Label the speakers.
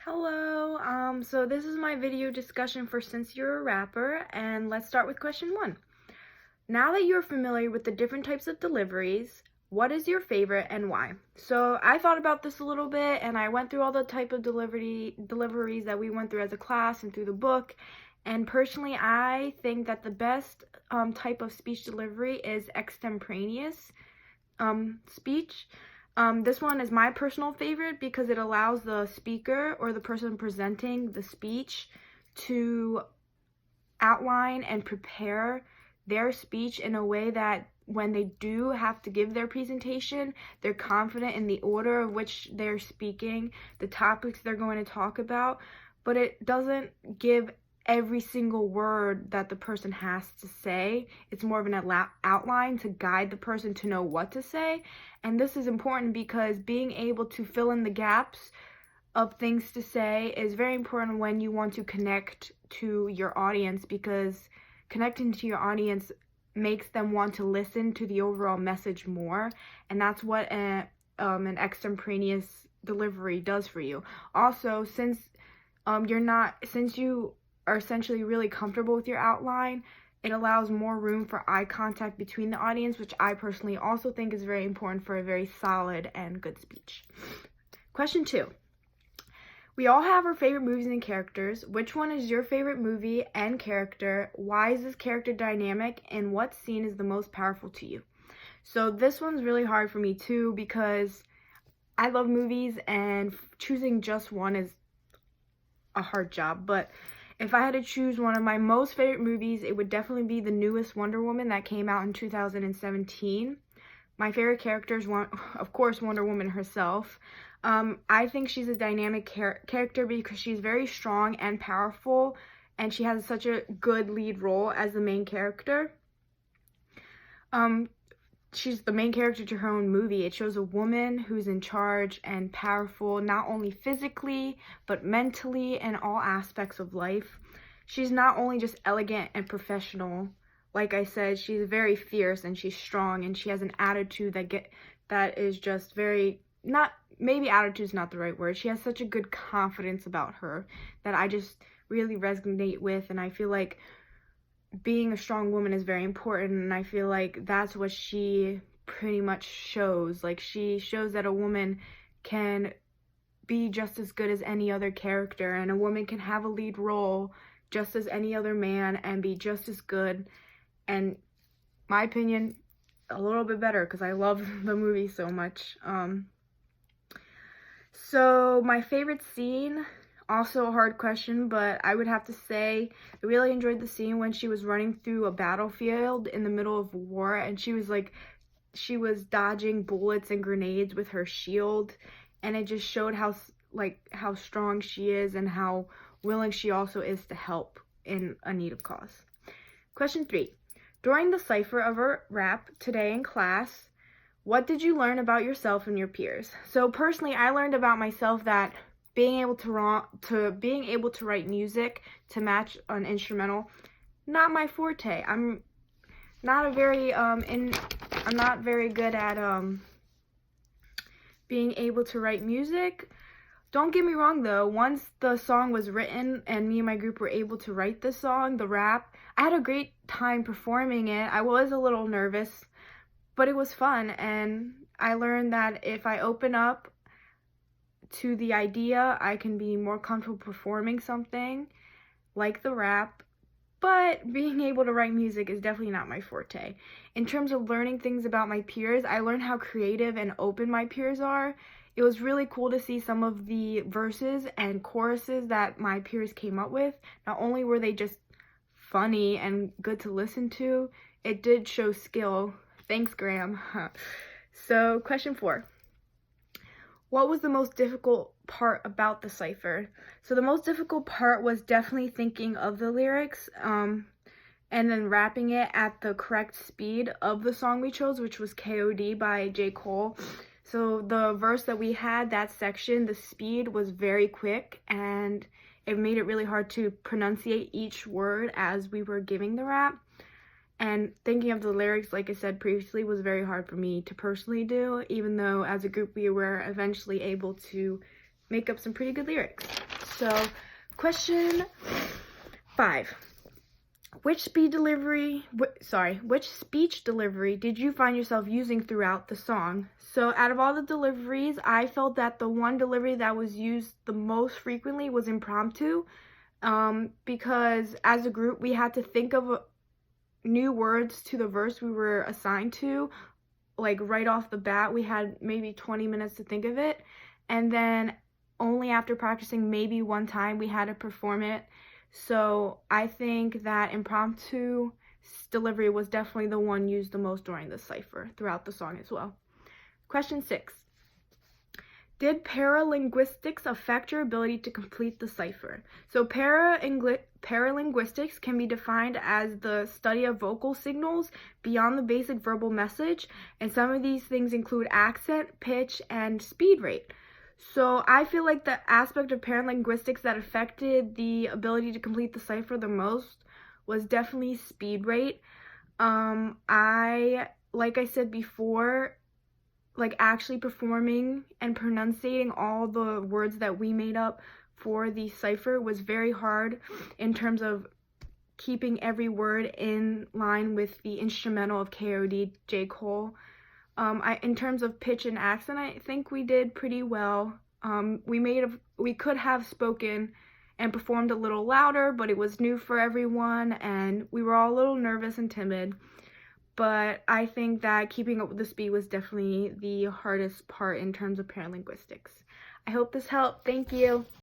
Speaker 1: Hello, so this is my video discussion for Since You're a Rapper, and let's start with question 1. Now that you're familiar with the different types of deliveries, what is your favorite and why? So I thought about this a little bit, and I went through all the type of deliveries that we went through as a class and through the book, and personally I think that the best type of speech delivery is extemporaneous speech. This one is my personal favorite because it allows the speaker or the person presenting the speech to outline and prepare their speech in a way that when they do have to give their presentation, they're confident in the order of which they're speaking, the topics they're going to talk about, but it doesn't give every single word that the person has to say. It's more of an outline to guide the person to know what to say. And this is important because being able to fill in the gaps of things to say is very important when you want to connect to your audience, because connecting to your audience makes them want to listen to the overall message more, and that's what an extemporaneous delivery does for you. Also, since you are essentially really comfortable with your outline, it allows more room for eye contact between the audience, which I personally also think is very important for a very solid and good speech. Question 2. We all have our favorite movies and characters. Which one is your favorite movie and character? Why is this character dynamic? And what scene is the most powerful to you? So this one's really hard for me too, because I love movies and choosing just one is a hard job. But if I had to choose one of my most favorite movies, it would definitely be the newest Wonder Woman that came out in 2017. My favorite character is, of course, Wonder Woman herself. I think she's a dynamic character because she's very strong and powerful, and she has such a good lead role as the main character. She's the main character to her own movie. It shows a woman who's in charge and powerful, not only physically, but mentally and all aspects of life. She's not only just elegant and professional. Like I said, she's very fierce and she's strong, and she has an attitude that is just very, maybe attitude's not the right word. She has such a good confidence about her that I just really resonate with, and I feel like being a strong woman is very important, and I feel like that's what she pretty much shows. Like, she shows that a woman can be just as good as any other character, and a woman can have a lead role just as any other man and be just as good, and my opinion, a little bit better, because I love the movie so much. So my favorite scene, also a hard question, but I would have to say I really enjoyed the scene when she was running through a battlefield in the middle of war, and she was dodging bullets and grenades with her shield, and it just showed how strong she is and how willing she also is to help in a need of cause. Question 3. During the cipher of a rap today in class, what did you learn about yourself and your peers? So personally, I learned about myself that being able to write music to match an instrumental, not my forte. I'm not very good at being able to write music. Don't get me wrong though, once the song was written and me and my group were able to write the song, the rap, I had a great time performing it. I was a little nervous, but it was fun, and I learned that if I open up to the idea, I can be more comfortable performing something like the rap. But being able to write music is definitely not my forte. In terms of learning things about my peers, I learned how creative and open my peers are. It was really cool to see some of the verses and choruses that my peers came up with. Not only were they just funny and good to listen to, it did show skill. Thanks, Graham. So, question 4. What was the most difficult part about the cipher? So the most difficult part was definitely thinking of the lyrics and then rapping it at the correct speed of the song we chose, which was KOD by J. Cole. So the verse that we had, that section, the speed was very quick, and it made it really hard to pronunciate each word as we were giving the rap. And thinking of the lyrics, like I said previously, was very hard for me to personally do, even though as a group we were eventually able to make up some pretty good lyrics. So, question 5. Which speech delivery did you find yourself using throughout the song? So out of all the deliveries, I felt that the one delivery that was used the most frequently was impromptu, because as a group we had to think of new words to the verse we were assigned to, like right off the bat. We had maybe 20 minutes to think of it, and then only after practicing maybe one time we had to perform it. So I think that impromptu delivery was definitely the one used the most during the cipher throughout the song as well. Question 6. Did paralinguistics affect your ability to complete the cipher? So paralinguistics can be defined as the study of vocal signals beyond the basic verbal message, and some of these things include accent, pitch, and speed rate. So I feel like the aspect of paralinguistics that affected the ability to complete the cipher the most was definitely speed rate. Like I said before, like actually performing and pronunciating all the words that we made up for the cipher was very hard in terms of keeping every word in line with the instrumental of K.O.D. J. Cole. In terms of pitch and accent, I think we did pretty well. We could have spoken and performed a little louder, but it was new for everyone, and we were all a little nervous and timid. But I think that keeping up with the speed was definitely the hardest part in terms of paralinguistics. I hope this helped. Thank you.